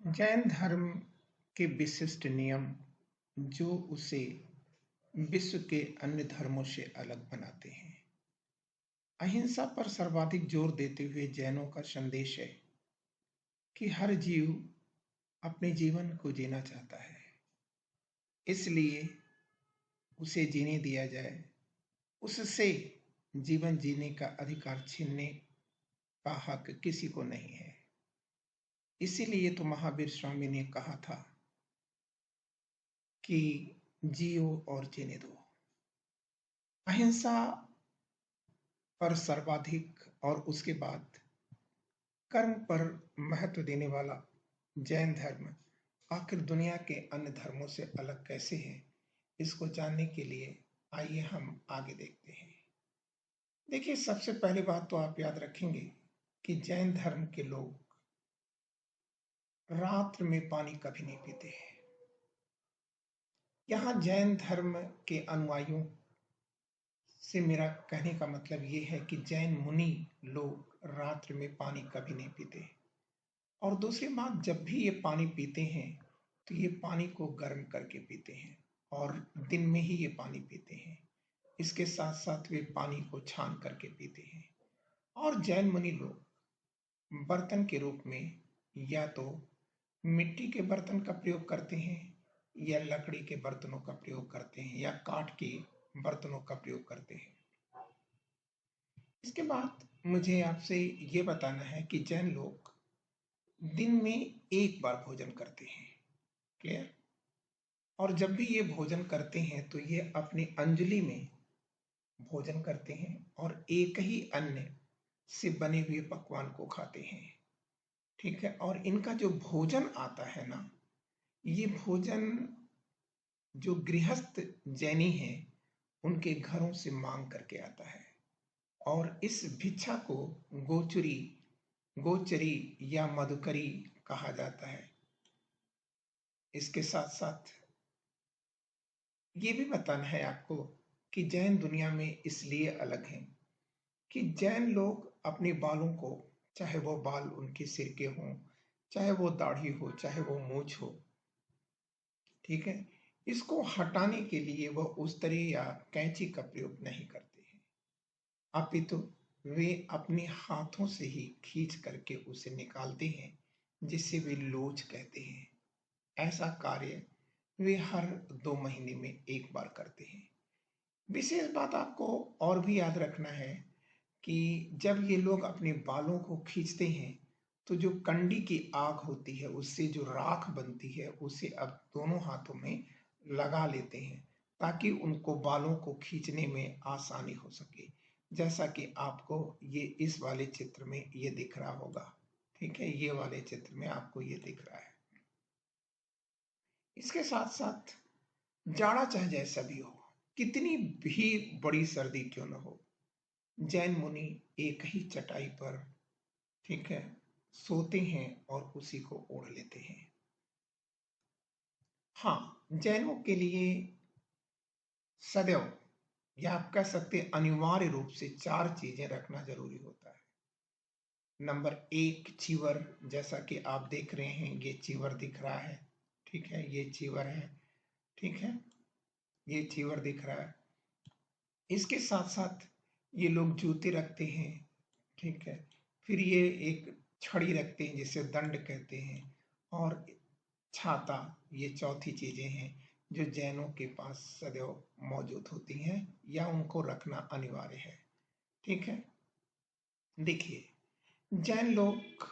जैन धर्म के विशिष्ट नियम जो उसे विश्व के अन्य धर्मों से अलग बनाते हैं। अहिंसा पर सर्वाधिक जोर देते हुए जैनों का संदेश है कि हर जीव अपने जीवन को जीना चाहता है, इसलिए उसे जीने दिया जाए। उससे जीवन जीने का अधिकार छीनने का हक किसी को नहीं है। इसीलिए तो महावीर स्वामी ने कहा था कि जियो और जीने दो। अहिंसा पर सर्वाधिक और उसके बाद कर्म पर महत्व देने वाला जैन धर्म आखिर दुनिया के अन्य धर्मों से अलग कैसे है, इसको जानने के लिए आइए हम आगे देखते हैं। देखिए, सबसे पहली बात तो आप याद रखेंगे कि जैन धर्म के लोग रात्र में पानी कभी नहीं पीते हैं। यहाँ जैन धर्म के अनुयायियों से मेरा कहने का मतलब ये है कि जैन मुनि लोग रात्र में पानी कभी नहीं पीते। और दूसरी बात, जब भी ये पानी पीते हैं तो ये पानी को गर्म करके पीते हैं और दिन में ही ये पानी पीते हैं। इसके साथ साथ वे पानी को छान करके पीते हैं। और जैन मुनि लोग बर्तन के रूप में या तो मिट्टी के बर्तन का प्रयोग करते हैं या लकड़ी के बर्तनों का प्रयोग करते हैं या काठ के बर्तनों का प्रयोग करते हैं। इसके बाद मुझे आपसे ये बताना है कि जैन लोग दिन में एक बार भोजन करते हैं। क्लियर? और जब भी ये भोजन करते हैं तो ये अपनी अंजलि में भोजन करते हैं और एक ही अन्न से बने हुए पकवान को खाते हैं। ठीक है? और इनका जो भोजन आता है ना, ये भोजन जो गृहस्थ जैनी हैं उनके घरों से मांग करके आता है और इस भिक्षा को गोचरी गोचरी या मधुकरी कहा जाता है। इसके साथ साथ ये भी बताना है आपको कि जैन दुनिया में इसलिए अलग हैं कि जैन लोग अपने बालों को, चाहे वो बाल उनके सिर के हों, चाहे वो दाढ़ी हो, चाहे वो मूछ हो, ठीक है, इसको हटाने के लिए वह उस्तरे या कैंची का प्रयोग नहीं करते हैं, अपितु वे अपने हाथों से ही खींच करके उसे निकालते हैं, जिसे वे लोच कहते हैं। ऐसा कार्य वे हर 2 महीने में एक बार करते हैं। विशेष बात आपको और भी याद रखना है कि जब ये लोग अपने बालों को खींचते हैं तो जो कंडी की आग होती है उससे जो राख बनती है उसे अब दोनों हाथों में लगा लेते हैं ताकि उनको बालों को खींचने में आसानी हो सके। जैसा कि आपको ये इस वाले चित्र में ये दिख रहा होगा। ठीक है, ये वाले चित्र में आपको ये दिख रहा है। इसके साथ साथ जाड़ा चाहे जैसा भी हो, कितनी भी बड़ी सर्दी क्यों न हो, जैन मुनि एक ही चटाई पर, ठीक है, सोते हैं और उसी को ओढ़ लेते हैं। हाँ, जैनों के लिए सदैव, या आप कह सकते हैं अनिवार्य रूप से 4 चीजें रखना जरूरी होता है। नंबर 1, चीवर। जैसा कि आप देख रहे हैं ये चीवर दिख रहा है। ठीक है, ये चीवर है। ठीक है, ये चीवर दिख रहा है। इसके साथ साथ ये लोग जूते रखते हैं। ठीक है, फिर ये एक छड़ी रखते हैं जिसे दंड कहते हैं, और छाता। ये चौथी चीजें हैं जो जैनों के पास सदैव मौजूद होती हैं या उनको रखना अनिवार्य है। ठीक है, देखिए, जैन लोग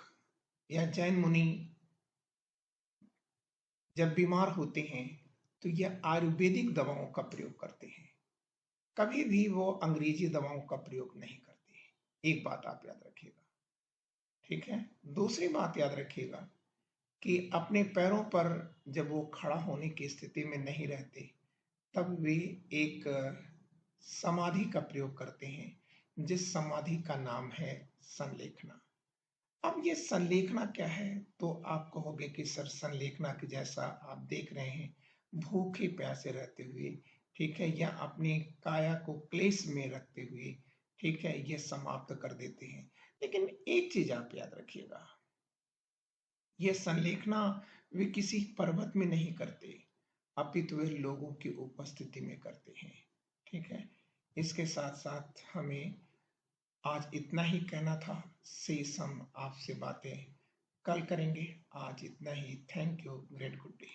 या जैन मुनि जब बीमार होते हैं तो यह आयुर्वेदिक दवाओं का प्रयोग करते हैं। कभी भी वो अंग्रेजी दवाओं का प्रयोग नहीं करते। एक बात आप याद रखिएगा। ठीक है, दूसरी बात याद रखिएगा कि अपने पैरों पर जब वो खड़ा होने की स्थिति में नहीं रहते तब वे एक समाधि का प्रयोग करते हैं, जिस समाधि का नाम है संलेखना। अब ये संलेखना क्या है, तो आप कहोगे कि सर संलेखना के जैसा आप देख रहे हैं भूखे प्यासे रहते हुए, ठीक है, या अपनी काया को क्लेश में रखते हुए, ठीक है, ये समाप्त कर देते हैं। लेकिन एक चीज आप याद रखिएगा, ये संलेखना वे किसी पर्वत में नहीं करते, अपितु वे लोगों की उपस्थिति में करते हैं। ठीक है, इसके साथ साथ हमें आज इतना ही कहना था। शेष हम आपसे बातें कल करेंगे। आज इतना ही। Thank you. Great good day.